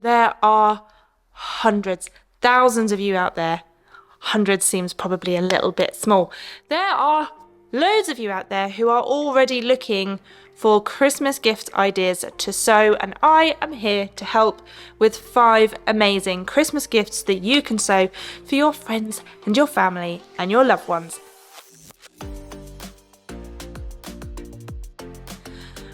There are hundreds, thousands of you out there. Hundreds seems probably a little bit small. There are loads of you out there who are already looking for Christmas gift ideas to sew, and I am here to help with 5 amazing Christmas gifts that you can sew for your friends and your family and your loved ones.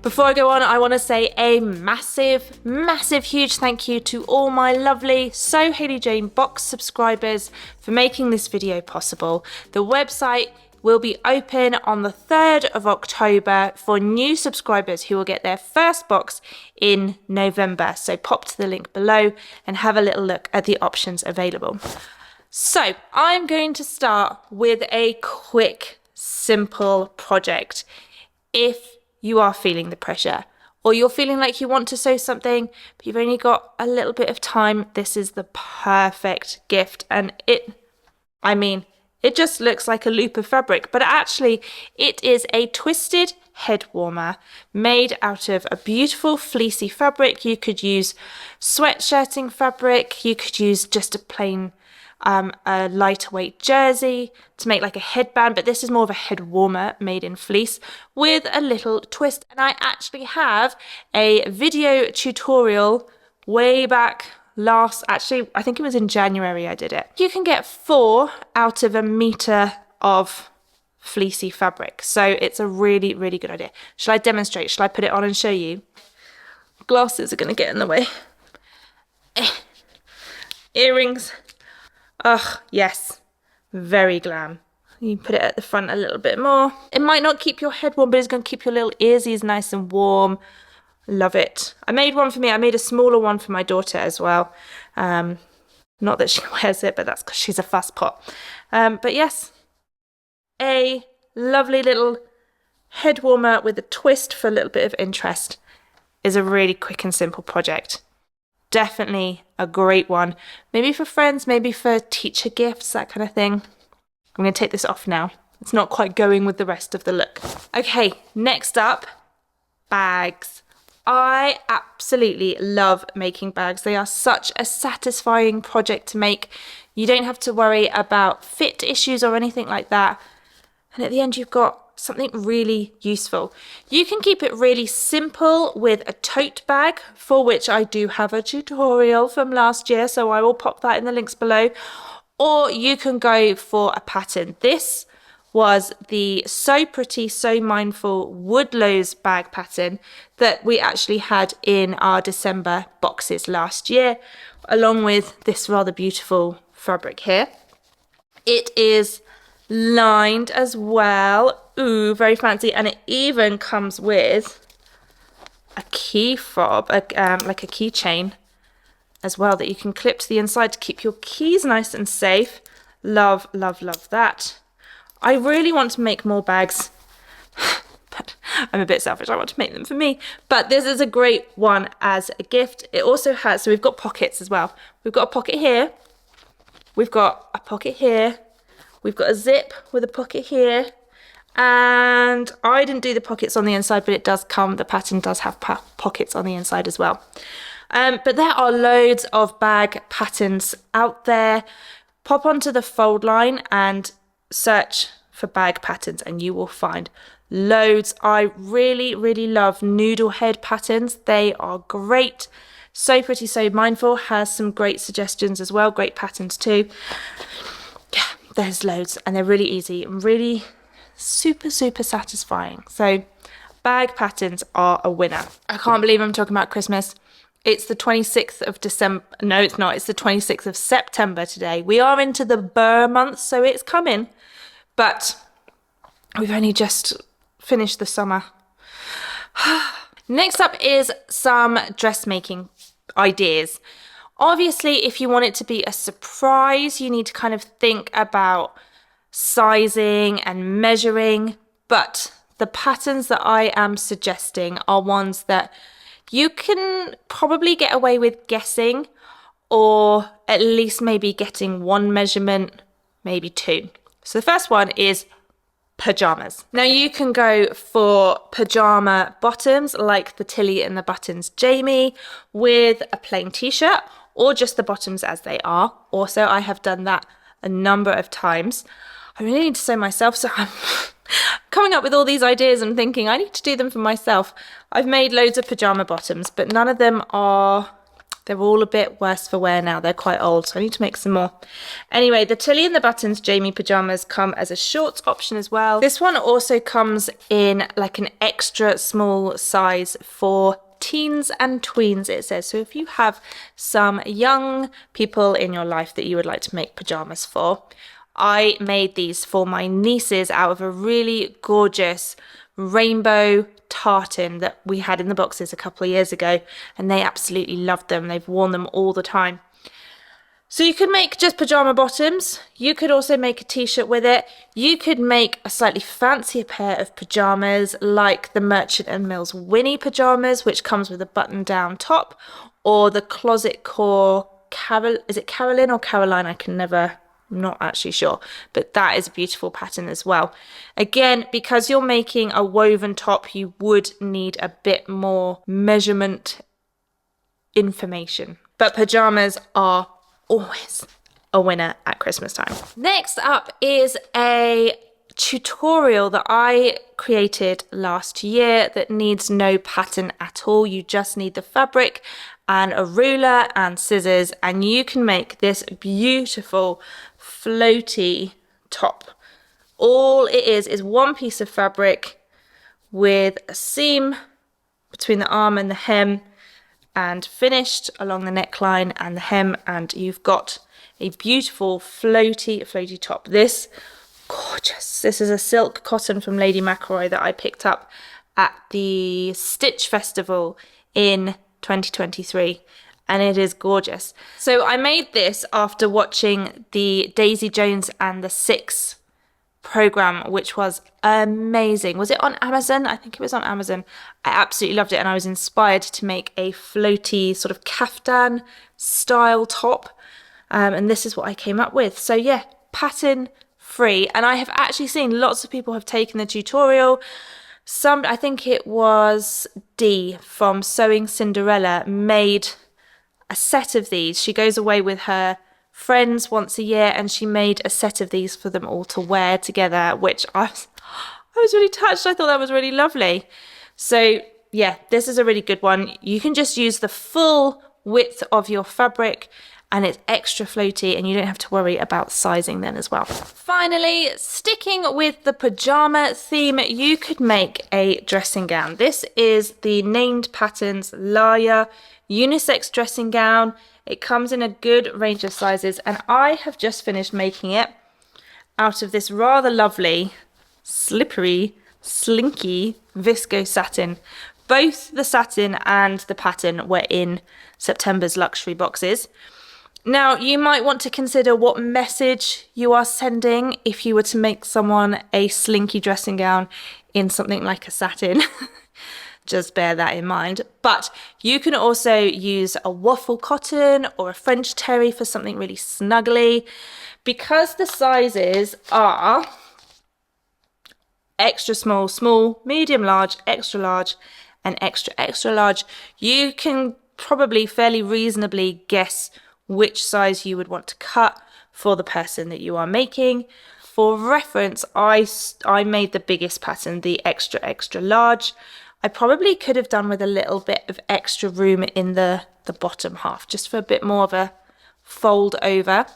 Before I go on, I want to say a massive, huge thank you to all my lovely SewHayleyJane box subscribers for making this video possible. The website will be open on the 3rd of October for new subscribers who will get their first box in November. So pop to the link below and have a little look at the options available. So I'm going to start with a quick, simple project. If you are feeling the pressure, or you're feeling like you want to sew something, but you've only got a little bit of time, this is the perfect gift. And it just looks like a loop of fabric, but actually it is a twisted head warmer made out of a beautiful fleecy fabric. You could use sweatshirting fabric, you could use just a plain a lighter weight jersey to make like a headband, but this is more of a head warmer made in fleece with a little twist. And I actually have a video tutorial way back actually I think it was in January I did it. You can get 4 out of a meter of fleecy fabric, so it's a really good idea. Shall I demonstrate? Shall I put it on and show you? Glasses are going to get in the way. Earrings. Ugh, yes, very glam. You put it at the front a little bit more. It might not keep your head warm, but it's going to keep your little earsies nice and warm. Love it. I made one for me. I made a smaller one for my daughter as well. Not that she wears it, but that's because she's a fuss pot. But yes, a lovely little head warmer with a twist for a little bit of interest is a really quick and simple project. Definitely a great one. Maybe for friends, maybe for teacher gifts, that kind of thing. I'm going to take this off now. It's not quite going with the rest of the look. Okay, next up, bags. I absolutely love making bags. They are such a satisfying project to make. You don't have to worry about fit issues or anything like that. And at the end, you've got something really useful. You can keep it really simple with a tote bag, for which I do have a tutorial from last year, so I will pop that in the links below. Or you can go for a pattern. This was the So Pretty, So Mindful Woodlows bag pattern that we actually had in our December boxes last year, along with this rather beautiful fabric here. It is lined as well. Ooh, very fancy. And it even comes with a key fob, like a keychain as well, that you can clip to the inside to keep your keys nice and safe. Love that. I really want to make more bags, but I'm a bit selfish. I want to make them for me. But this is a great one as a gift. It also has, so we've got pockets as well. We've got a pocket here. We've got a pocket here. We've got a zip with a pocket here. And I didn't do the pockets on the inside, but it does come, the pattern does have pockets on the inside as well. But there are loads of bag patterns out there. Pop onto the fold line and search for bag patterns and you will find loads. I really love noodle head patterns. They are great. So Pretty, So Mindful has some great suggestions as well, great patterns too. Yeah, there's loads and they're really easy and really super satisfying. So bag patterns are a winner. I can't believe I'm talking about Christmas. It's the 26th of December. No, it's not. It's the 26th of September today. We are into the Burr month, so it's coming. But we've only just finished the summer. Next up is some dressmaking ideas. Obviously, if you want it to be a surprise, you need to kind of think about sizing and measuring. But the patterns that I am suggesting are ones that you can probably get away with guessing, or at least maybe getting one measurement, maybe two. So the first one is pajamas. Now you can go for pajama bottoms like the Tilly and the Buttons Jamie with a plain t-shirt, or just the bottoms as they are. Also, I have done that a number of times. I really need to sew myself, so I'm coming up with all these ideas and thinking I need to do them for myself. I've made loads of pajama bottoms, but none of them are, they're all a bit worse for wear now. They're quite old, so I need to make some more. Anyway, the Tilly and the Buttons Jamie pajamas come as a shorts option as well. This one also comes in like an extra small size for teens and tweens, it says. So if you have some young people in your life that you would like to make pajamas for, I made these for my nieces out of a really gorgeous rainbow tartan that we had in the boxes a couple of years ago, and they absolutely loved them. They've worn them all the time. So you could make just pajama bottoms. You could also make a t-shirt with it. You could make a slightly fancier pair of pajamas like the Merchant and Mills Winnie pajamas, which comes with a button down top, or the Closet Core is it Carolyn or Caroline? I'm not actually sure, but that is a beautiful pattern as well. Again, because you're making a woven top, you would need a bit more measurement information. But pajamas are always a winner at Christmas time. Next up is a tutorial that I created last year that needs no pattern at all. You just need the fabric and a ruler and scissors, and you can make this beautiful floaty top. All it is one piece of fabric with a seam between the arm and the hem, and finished along the neckline and the hem, and you've got a beautiful floaty top. This gorgeous. This is a silk cotton from Lady McElroy that I picked up at the Stitch Festival in 2023, and it is gorgeous. So I made this after watching the Daisy Jones and the Six program, which was amazing. Was it on Amazon? I think it was on Amazon. I absolutely loved it, and I was inspired to make a floaty sort of kaftan style top, and this is what I came up with. So yeah, pattern free, and I have actually seen lots of people have taken the tutorial. Some, I think it was Dee from Sewing Cinderella, made a set of these. She goes away with her friends once a year, and she made a set of these for them all to wear together, which I was really touched. I thought that was really lovely. So yeah, this is a really good one. You can just use the full width of your fabric, and it's extra floaty, and you don't have to worry about sizing then as well. Finally, sticking with the pajama theme, you could make a dressing gown. This is the Named Patterns Laya unisex dressing gown. It comes in a good range of sizes, and I have just finished making it out of this rather lovely, slippery, slinky viscose satin. Both the satin and the pattern were in September's luxury boxes. Now, you might want to consider what message you are sending if you were to make someone a slinky dressing gown in something like a satin. Just bear that in mind. But you can also use a waffle cotton or a French terry for something really snuggly. Because the sizes are extra small, small, medium large, and extra large, you can probably fairly reasonably guess which size you would want to cut for the person that you are making. For reference, I made the biggest pattern, the extra large. I probably could have done with a little bit of extra room in the bottom half, just for a bit more of a fold over.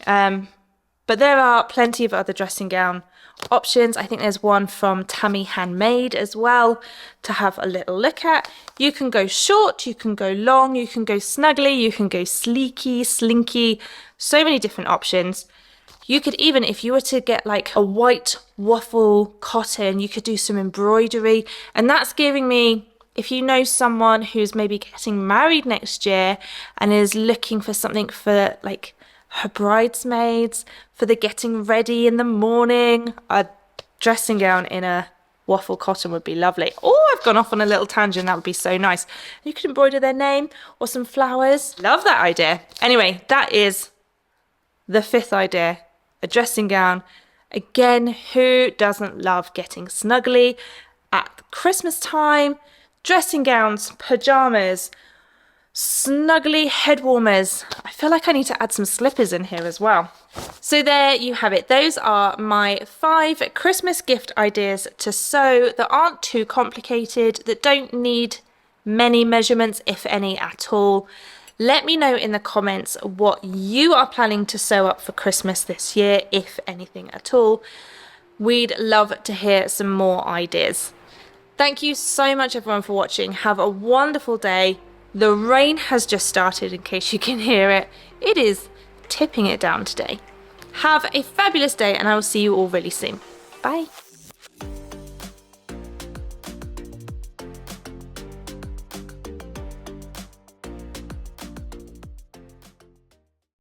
But there are plenty of other dressing gown options. I think there's one from Tammy Handmade as well to have a little look at. You can go short, you can go long, you can go snuggly, you can go sleeky, slinky, so many different options. You could even, if you were to get like a white waffle cotton, you could do some embroidery. And that's giving me, if you know someone who's maybe getting married next year and is looking for something for like her bridesmaids, for the getting ready in the morning, a dressing gown in a waffle cotton would be lovely. Oh, I've gone off on a little tangent. That would be so nice. You could embroider their name or some flowers. Love that idea. Anyway, that is the fifth idea. A dressing gown Again, who doesn't love getting snuggly at Christmas time? Dressing gowns, pajamas, snuggly head warmers. I feel like I need to add some slippers in here as well. So there you have it. Those are my 5 Christmas gift ideas to sew that aren't too complicated, that don't need many measurements, if any at all. Let me know in the comments what you are planning to sew up for Christmas this year, if anything at all. We'd love to hear some more ideas. Thank you so much everyone for watching. Have a wonderful day. The rain has just started, in case you can hear it. It is tipping it down today. Have a fabulous day, and I will see you all really soon. Bye.